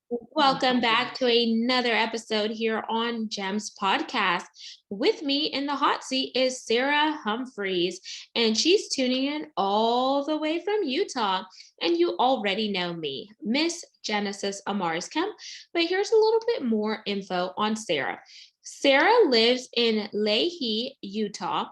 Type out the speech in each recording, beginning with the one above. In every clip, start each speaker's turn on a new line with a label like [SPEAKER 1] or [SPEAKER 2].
[SPEAKER 1] Welcome back to another episode here on Gems Podcast. With me in the hot seat is Sarah Humphreys, and she's tuning in all the way from Utah. And you already know me, Miss Genesis Amaris Kemp, but here's a little bit more info on Sarah. Sarah lives in Lehi, Utah,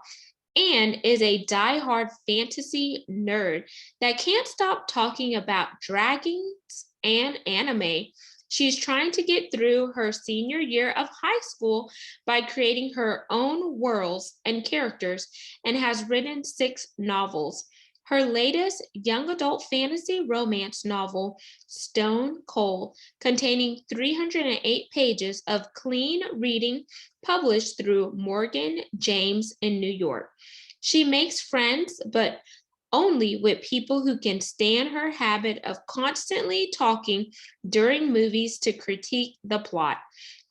[SPEAKER 1] and is a diehard fantasy nerd that can't stop talking about dragons and anime. She's trying to get through her senior year of high school by creating her own worlds and characters and has written 6 novels. Her latest young adult fantasy romance novel, Stone Cold, containing 308 pages of clean reading, published through Morgan James in New York. She makes friends, but only with people who can stand her habit of constantly talking during movies to critique the plot.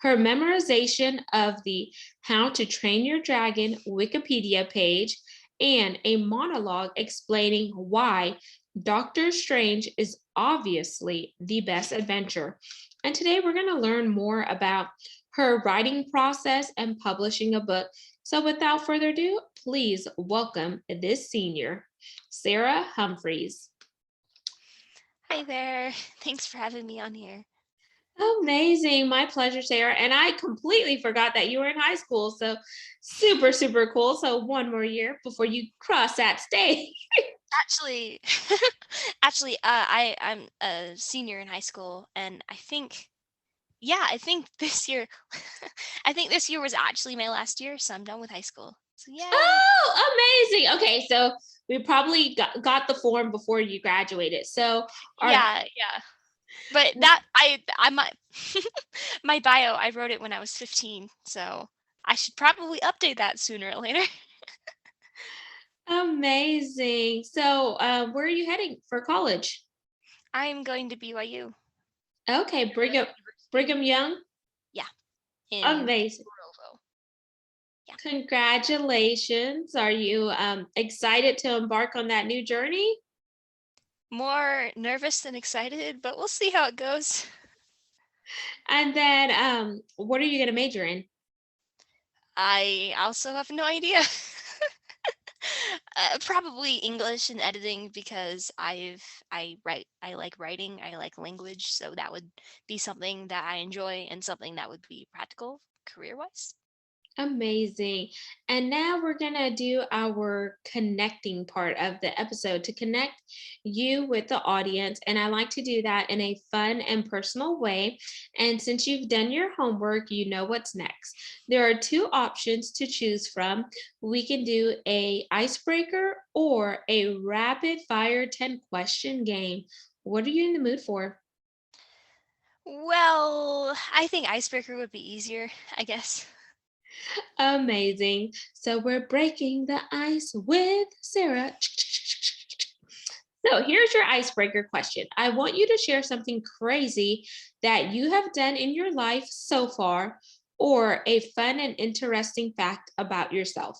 [SPEAKER 1] Her memorization of the How to Train Your Dragon Wikipedia page and a monologue explaining why Doctor Strange is obviously the best adventure. And today we're going to learn more about her writing process and publishing a book. So without further ado, please welcome this senior, Sarah Humphreys.
[SPEAKER 2] Hi there. Thanks for having me on here.
[SPEAKER 1] Amazing. My pleasure, Sarah. And I completely forgot that you were in high school. So super, super cool. So one more year before you cross that stage.
[SPEAKER 2] Actually, I'm a senior in high school, and I think this year, I think this year was actually my last year, so I'm done with high school. So yay!
[SPEAKER 1] Oh, amazing. Okay, so we probably got the form before you graduated. So our
[SPEAKER 2] Yeah. But I might my bio, I wrote it when I was 15, so I should probably update that sooner or later.
[SPEAKER 1] amazing. So where are you heading for college?
[SPEAKER 2] I'm going to BYU,
[SPEAKER 1] Okay,
[SPEAKER 2] Maryland University.
[SPEAKER 1] Brigham Young.
[SPEAKER 2] Yeah, in
[SPEAKER 1] Amazing.
[SPEAKER 2] Provo. Yeah.
[SPEAKER 1] Congratulations. Are you excited to embark on that new journey?
[SPEAKER 2] More nervous than excited, but we'll see how it goes.
[SPEAKER 1] And then what are you going to major in?
[SPEAKER 2] I also have no idea. Probably English and editing because I like writing, I like language, so that would be something that I enjoy and something that would be practical career-wise.
[SPEAKER 1] Amazing. And now we're going to do our connecting part of the episode to connect you with the audience. And I like to do that in a fun and personal way. And since you've done your homework, you know what's next. There are 2 options to choose from. We can do a icebreaker or a rapid fire 10-question game. What are you in the mood for?
[SPEAKER 2] Well, I think icebreaker would be easier, I guess.
[SPEAKER 1] Amazing. So we're breaking the ice with Sarah. So here's your icebreaker question. I want you to share something crazy that you have done in your life so far, or a fun and interesting fact about yourself.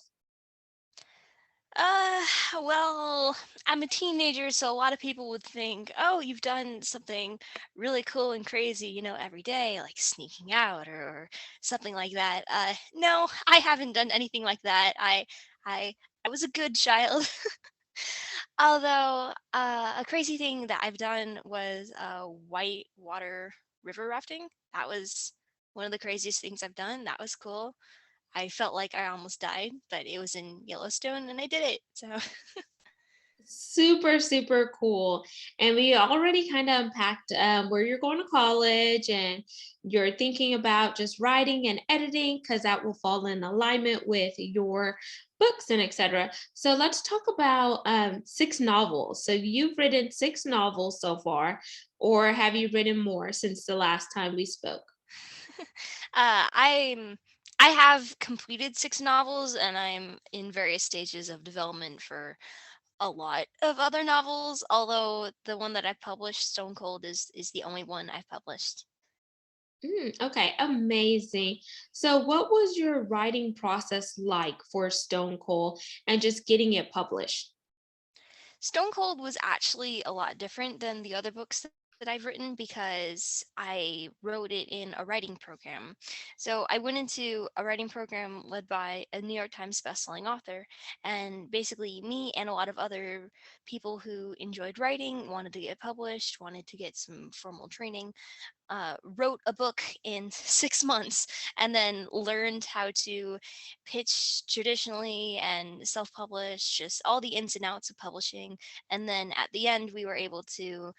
[SPEAKER 2] Uh, well, I'm a teenager, so a lot of people would think, "Oh, you've done something really cool and crazy, every day, like sneaking out or something like that." No, I haven't done anything like that. I was a good child. Although, a crazy thing that I've done was white water river rafting. That was one of the craziest things I've done. That was cool. I felt like I almost died, but it was in Yellowstone and I did it. So
[SPEAKER 1] Super, super cool. And we already kind of unpacked where you're going to college and you're thinking about just writing and editing because that will fall in alignment with your books and etc. So let's talk about 6 novels. So you've written 6 novels so far, or have you written more since the last time we spoke?
[SPEAKER 2] I have completed 6 novels and I'm in various stages of development for a lot of other novels, although the one that I published, Stone Cold, is the only one I've published.
[SPEAKER 1] Okay, amazing. So, what was your writing process like for Stone Cold and just getting it published?
[SPEAKER 2] Stone Cold was actually a lot different than the other books that that I've written because I wrote it in a writing program. So I went into a writing program led by a New York Times bestselling author, and basically me and a lot of other people who enjoyed writing, wanted to get published, wanted to get some formal training, wrote a book in 6 months and then learned how to pitch traditionally and self-publish, just all the ins and outs of publishing. And then at the end, we were able to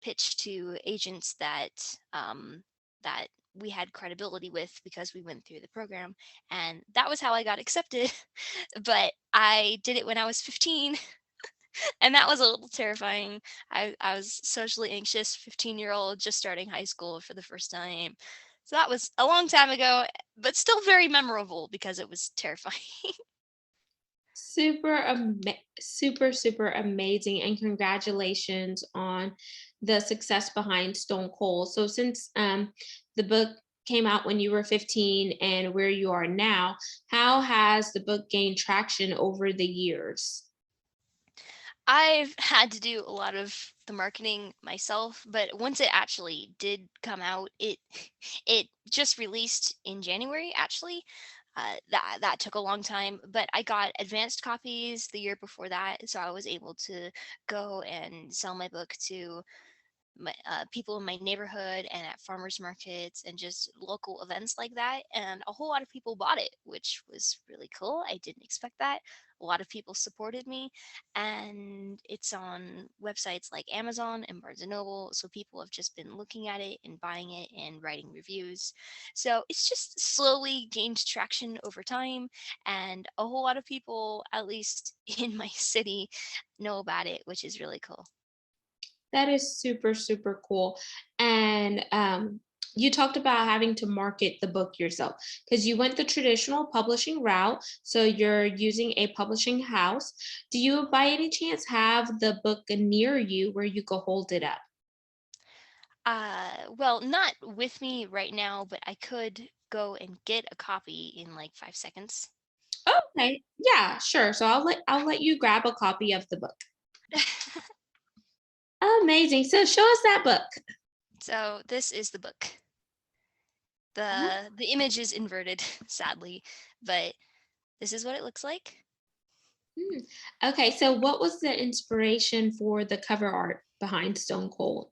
[SPEAKER 2] pitch to agents that we had credibility with because we went through the program, and that was how I got accepted. But I did it when I was 15, and that was a little terrifying. I was socially anxious 15-year-old just starting high school for the first time. So that was a long time ago, but still very memorable because it was terrifying.
[SPEAKER 1] Super amazing, and congratulations on the success behind Stone Cold. So since the book came out when you were 15 and where you are now, how has the book gained traction over the years?
[SPEAKER 2] I've had to do a lot of the marketing myself, but once it actually did come out, it just released in January actually. That took a long time, but I got advanced copies the year before that, so I was able to go and sell my book to people in my neighborhood and at farmers markets and just local events like that. And a whole lot of people bought it, which was really cool. I didn't expect that. A lot of people supported me, and it's on websites like Amazon and Barnes and Noble. So people have just been looking at it and buying it and writing reviews. So it's just slowly gained traction over time, and a whole lot of people, at least in my city, know about it, which is really cool.
[SPEAKER 1] That is super cool. And you talked about having to market the book yourself because you went the traditional publishing route. So you're using a publishing house. Do you, by any chance, have the book near you where you could hold it up?
[SPEAKER 2] Well, not with me right now, but I could go and get a copy in like 5 seconds.
[SPEAKER 1] Okay, yeah, sure. So I'll let you grab a copy of the book. Amazing. So show us that book.
[SPEAKER 2] So this is the book.
[SPEAKER 1] Uh-huh.
[SPEAKER 2] The image is inverted, sadly, but this is what it looks like.
[SPEAKER 1] Mm. Okay, so what was the inspiration for the cover art behind Stone Cold?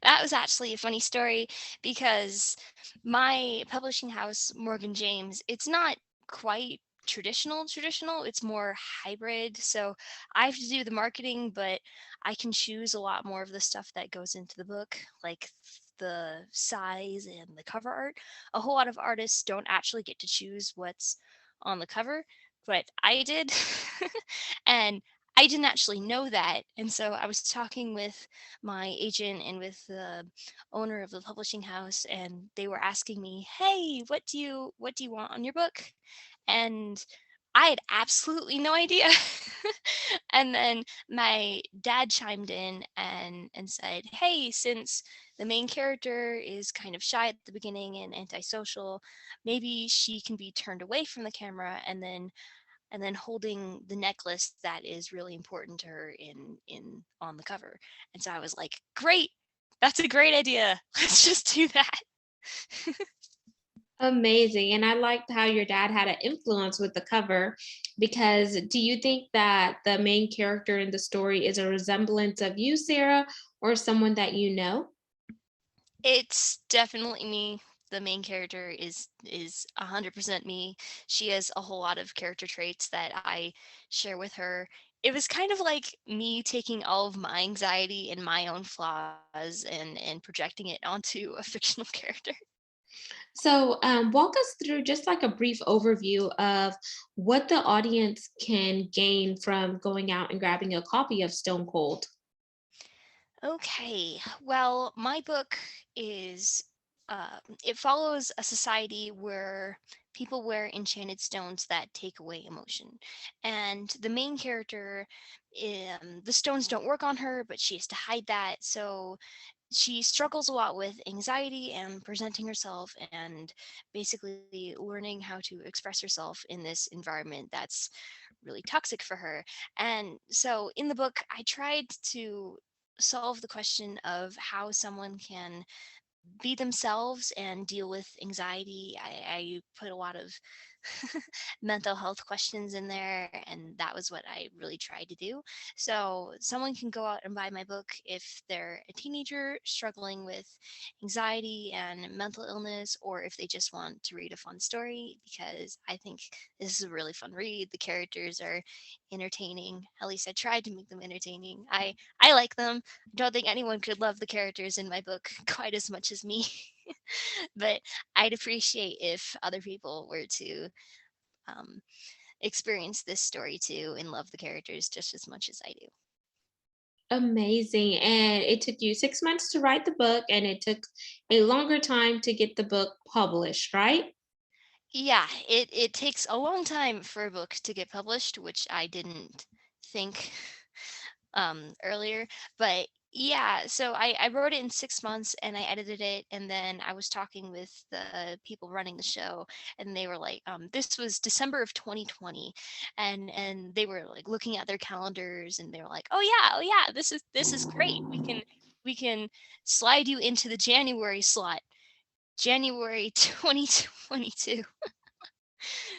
[SPEAKER 2] That was actually a funny story because my publishing house, Morgan James, it's not quite traditional, it's more hybrid. So I have to do the marketing, but I can choose a lot more of the stuff that goes into the book, like the size and the cover art. A whole lot of artists don't actually get to choose what's on the cover, but I did. And I didn't actually know that. And so I was talking with my agent and with the owner of the publishing house, and they were asking me, "Hey, what do you want on your book?" And I had absolutely no idea. And then my dad chimed in and said, "Hey, since the main character is kind of shy at the beginning and antisocial, maybe she can be turned away from the camera and then holding the necklace that is really important to her in on the cover." And so I was like, "Great. That's a great idea. Let's just do that."
[SPEAKER 1] Amazing. And I liked how your dad had an influence with the cover because do you think that the main character in the story is a resemblance of you, Sarah, or someone that you know?
[SPEAKER 2] It's definitely me. The main character is 100% me. She has a whole lot of character traits that I share with her. It was kind of like me taking all of my anxiety and my own flaws and projecting it onto a fictional character.
[SPEAKER 1] So, walk us through just like a brief overview of what the audience can gain from going out and grabbing a copy of Stone Cold.
[SPEAKER 2] Okay. Well, my book is it follows a society where people wear enchanted stones that take away emotion. And the main character, the stones don't work on her, but she has to hide that. So she struggles a lot with anxiety and presenting herself and basically learning how to express herself in this environment that's really toxic for her. And so in the book, I tried to solve the question of how someone can be themselves and deal with anxiety. I put a lot of mental health questions in there, and that was what I really tried to do. So someone can go out and buy my book if they're a teenager struggling with anxiety and mental illness, or if they just want to read a fun story, because I think this is a really fun read. The characters are entertaining. At least I tried to make them entertaining. I like them. Don't think anyone could love the characters in my book quite as much as me. But I'd appreciate if other people were to um, experience this story too and love the characters just as much as I do.
[SPEAKER 1] Amazing. And it took you 6 months to write the book, and it took a longer time to get the book published, right?
[SPEAKER 2] Yeah, it takes a long time for a book to get published, which I didn't think earlier. But yeah, so I wrote it in 6 months and I edited it, and then I was talking with the people running the show, and they were like, this was December of 2020, and they were like looking at their calendars, and they were like, oh yeah, this is great. We can slide you into the January slot, January 2022.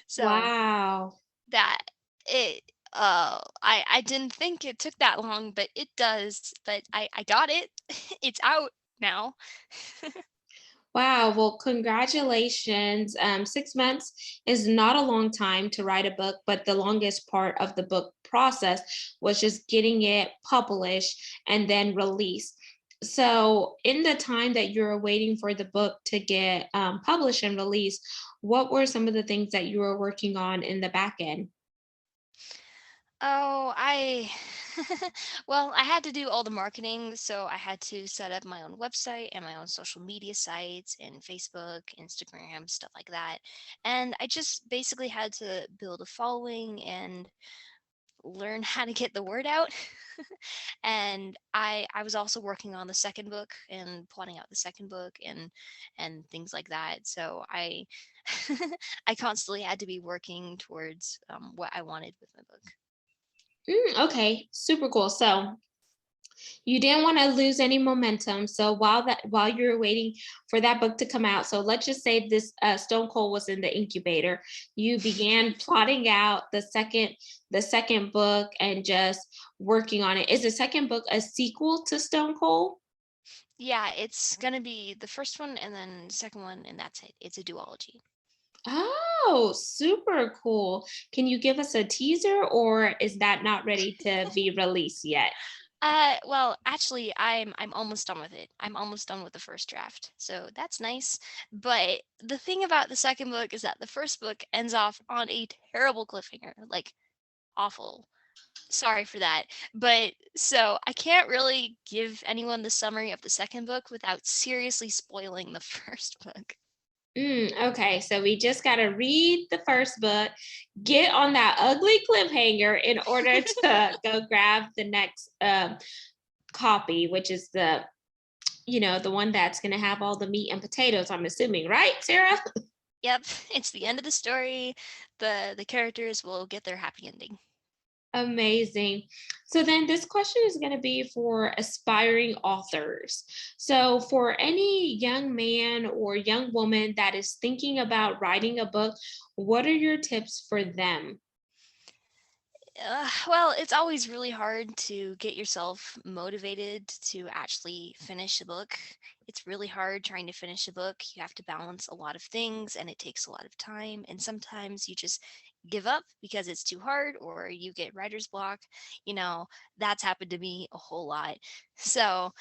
[SPEAKER 2] So
[SPEAKER 1] Wow.
[SPEAKER 2] that it I didn't think it took that long, but it does. But I got it. It's out now.
[SPEAKER 1] Wow. Well, congratulations. 6 months is not a long time to write a book, but the longest part of the book process was just getting it published and then released. So, in the time that you were waiting for the book to get published and released, what were some of the things that you were working on in the back end?
[SPEAKER 2] Oh, I well, I had to do all the marketing, so I had to set up my own website and my own social media sites and Facebook, Instagram, stuff like that. And I just basically had to build a following and learn how to get the word out. And I was also working on the second book and plotting out the second book and things like that. So I I constantly had to be working towards what I wanted with my book.
[SPEAKER 1] Okay, super cool. So, you didn't want to lose any momentum. So while you're waiting for that book to come out, so let's just say this Stone Cold was in the incubator. You began plotting out the second book and just working on it. Is the second book a sequel to Stone Cold?
[SPEAKER 2] Yeah, it's gonna be the first one and then second one, and that's it. It's a duology.
[SPEAKER 1] Oh, super cool. Can you give us a teaser, or is that not ready to be released yet?
[SPEAKER 2] Well, actually, I'm almost done with it. I'm almost done with the first draft, so that's nice. But the thing about the second book is that the first book ends off on a terrible cliffhanger, like awful. Sorry for that. But so I can't really give anyone the summary of the second book without seriously spoiling the first book.
[SPEAKER 1] Okay, so we just got to read the first book, get on that ugly cliffhanger in order to go grab the next copy, which is the one that's going to have all the meat and potatoes, I'm assuming, right, Sarah?
[SPEAKER 2] Yep, it's the end of the story. The characters will get their happy ending.
[SPEAKER 1] Amazing. So then this question is going to be for aspiring authors. So for any young man or young woman that is thinking about writing a book, what are your tips for them?
[SPEAKER 2] Well, it's always really hard to get yourself motivated to actually finish a book. It's really hard trying to finish a book. You have to balance a lot of things and it takes a lot of time. And sometimes you just give up because it's too hard or you get writer's block. You know, that's happened to me a whole lot. So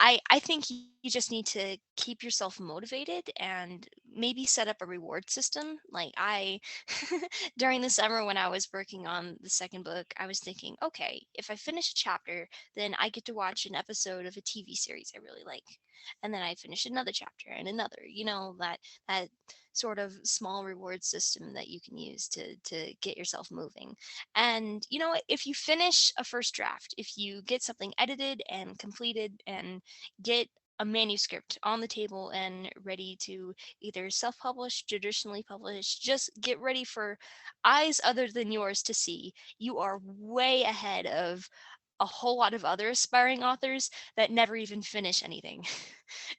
[SPEAKER 2] I think you just need to keep yourself motivated and maybe set up a reward system. Like I during the summer when I was working on the second book, I was thinking, okay, if I finish a chapter, then I get to watch an episode of a TV series I really like. And then I finish another chapter and another, that sort of small reward system that you can use to get yourself moving. And if you finish a first draft, if you get something edited and completed and get a manuscript on the table and ready to either self-publish, traditionally publish, just get ready for eyes other than yours to see. You are way ahead of a whole lot of other aspiring authors that never even finish anything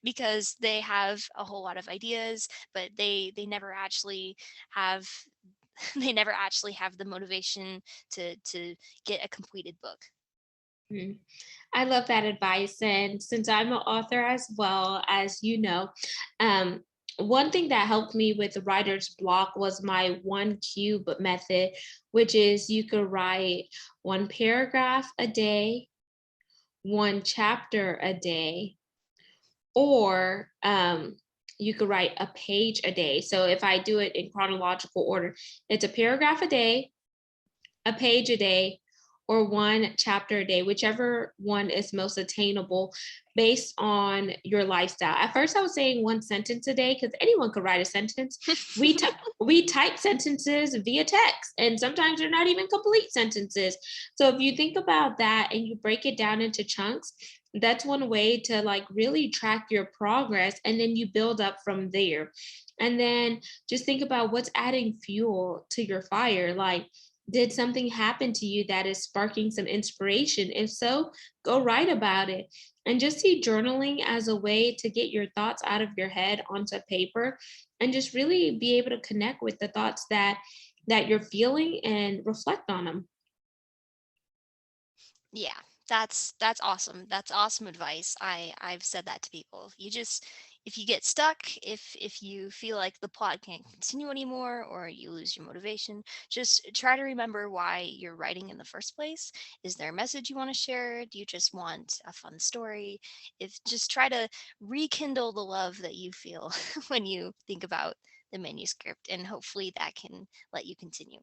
[SPEAKER 2] because they have a whole lot of ideas, but they never actually have they never actually have the motivation to get a completed book.
[SPEAKER 1] Mhm. I love that advice. And since I'm an author as well, as you know, um, one thing that helped me with the writer's block was my one cube method, which is you could write one paragraph a day, one chapter a day, or you could write a page a day. So if I do it in chronological order, it's a paragraph a day, a page a day, or one chapter a day, whichever one is most attainable based on your lifestyle. At first, I was saying one sentence a day because anyone could write a sentence. We ty- we type sentences via text, and sometimes they're not even complete sentences. So if you think about that and you break it down into chunks, that's one way to like really track your progress, and then you build up from there. And then just think about what's adding fuel to your fire. Like, did something happen to you that is sparking some inspiration? If so, go write about it. And just see journaling as a way to get your thoughts out of your head onto paper and just really be able to connect with the thoughts that you're feeling and reflect on them.
[SPEAKER 2] Yeah, that's awesome. That's awesome advice. I've said that to people. You just if you get stuck, if you feel like the plot can't continue anymore or you lose your motivation, just try to remember why you're writing in the first place. Is there a message you want to share? Do you just want a fun story? If just try to rekindle the love that you feel when you think about the manuscript, and hopefully that can let you continue.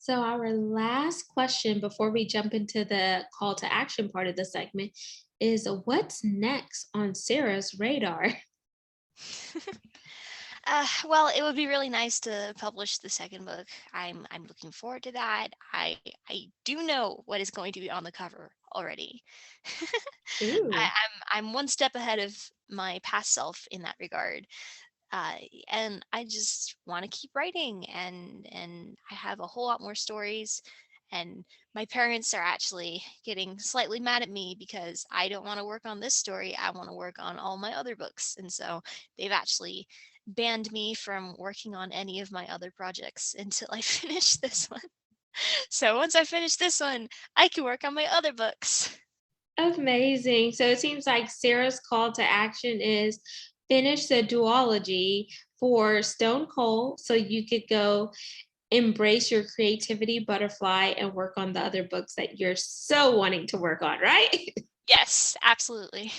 [SPEAKER 1] So, our last question before we jump into the call to action part of the segment is what's next on Sarah's radar?
[SPEAKER 2] Well, it would be really nice to publish the second book. I'm looking forward to that. I do know what is going to be on the cover already.
[SPEAKER 1] Ooh.
[SPEAKER 2] I'm one step ahead of my past self in that regard, uh, and I just want to keep writing, and I have a whole lot more stories. And my parents are actually getting slightly mad at me because I don't want to work on this story. I want to work on all my other books, and so they've actually banned me from working on any of my other projects until I finish this one. So once I finish this one, I can work on my other books.
[SPEAKER 1] Amazing. So it seems like Sarah's call to action is finish the duology for Stone Cold so you could go embrace your creativity butterfly and work on the other books that you're so wanting to work on, right?
[SPEAKER 2] Yes, absolutely.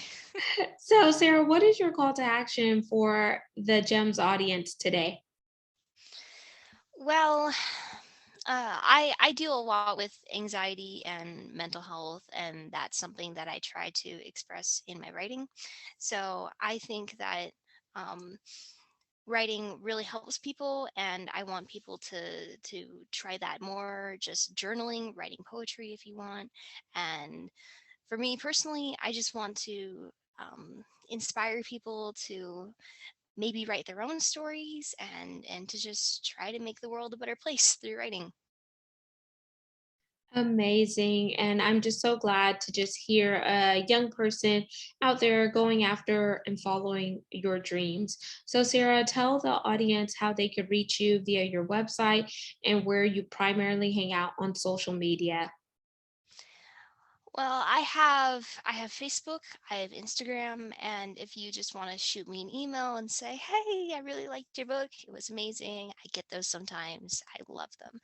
[SPEAKER 1] So, Sarah, what is your call to action for the GEMS audience today?
[SPEAKER 2] Well, I deal a lot with anxiety and mental health, and that's something that I try to express in my writing. So I think that um, writing really helps people, and I want people to try that more. Just journaling, writing poetry if you want, and for me personally, I just want to inspire people to maybe write their own stories and to just try to make the world a better place through writing.
[SPEAKER 1] Amazing. And I'm just so glad to just hear a young person out there going after and following your dreams. So, Sarah, tell the audience how they could reach you via your website and where you primarily hang out on social media.
[SPEAKER 2] Well, I have Facebook, I have Instagram, and if you just want to shoot me an email and say, "Hey, I really liked your book. It was amazing." I get those sometimes. I love them.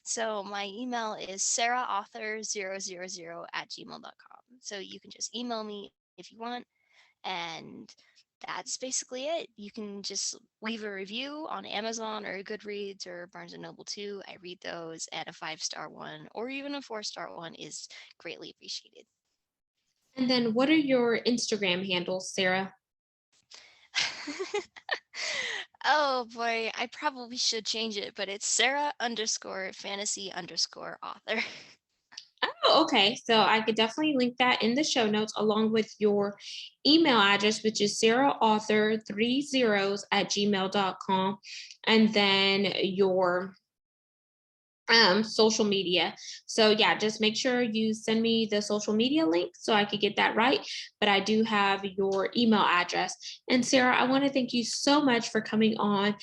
[SPEAKER 2] So my email is sarahauthor000 at gmail.com. So you can just email me if you want, and that's basically it. You can just leave a review on Amazon or Goodreads or Barnes and Noble too. I read those, and a 5-star one or even a 4-star one is greatly appreciated.
[SPEAKER 1] And then, what are your Instagram handles, Sarah?
[SPEAKER 2] Oh boy, I probably should change it, but it's Sarah underscore fantasy underscore author.
[SPEAKER 1] Oh, okay. So I could definitely link that in the show notes along with your email address, which is sarahauthor 30 at gmail.com. And then your social media. So yeah, just make sure you send me the social media link so I could get that right. But I do have your email address. And Sarah, I want to thank you so much for coming on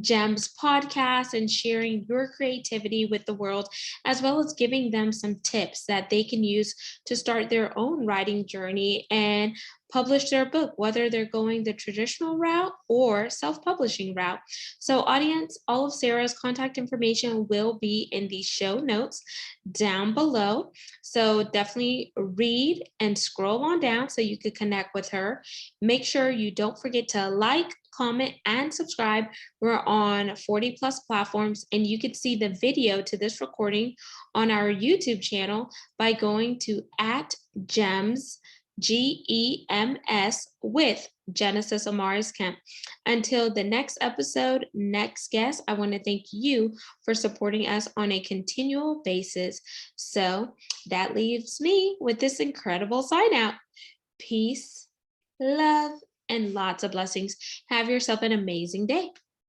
[SPEAKER 1] Gem's podcast and sharing your creativity with the world, as well as giving them some tips that they can use to start their own writing journey and publish their book, whether they're going the traditional route or self-publishing route. So, audience, all of Sarah's contact information will be in the show notes down below. So, definitely read and scroll on down so you could connect with her. Make sure you don't forget to like, comment, and subscribe. We're on 40 plus platforms, and you can see the video to this recording on our YouTube channel by going to @gems GEMS with Genesis Amaris Kemp. Until the next episode, next guest, I want to thank you for supporting us on a continual basis. So that leaves me with this incredible sign out. Peace, love, and lots of blessings. Have yourself an amazing day.